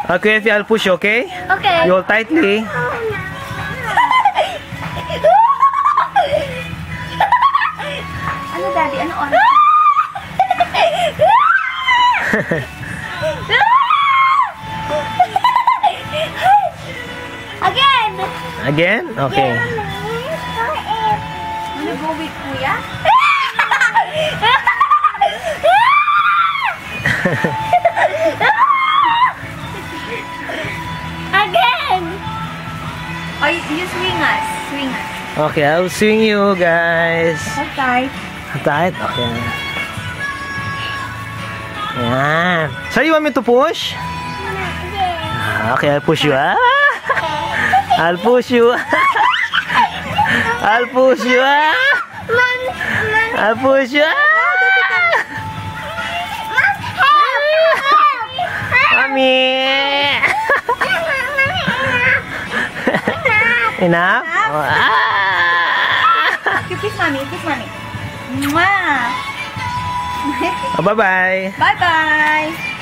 Okay, if I'll push, okay? Okay. You hold tightly. Ano, Daddy? Ano on? Again! Again? Okay. Wanna go with Kuya? Again! Oh, you swing us. Swing us. Okay, I'll swing you guys. Hold tight. Tight? Okay. Yan. So, you want me to push? Okay, I'll push you. Ah! I'll push you. I'll push you. Ah! I'll push you. Ah! Mommy! Enough? Kiss mommy. Kiss mommy. Mwah! Bye-bye. Bye-bye.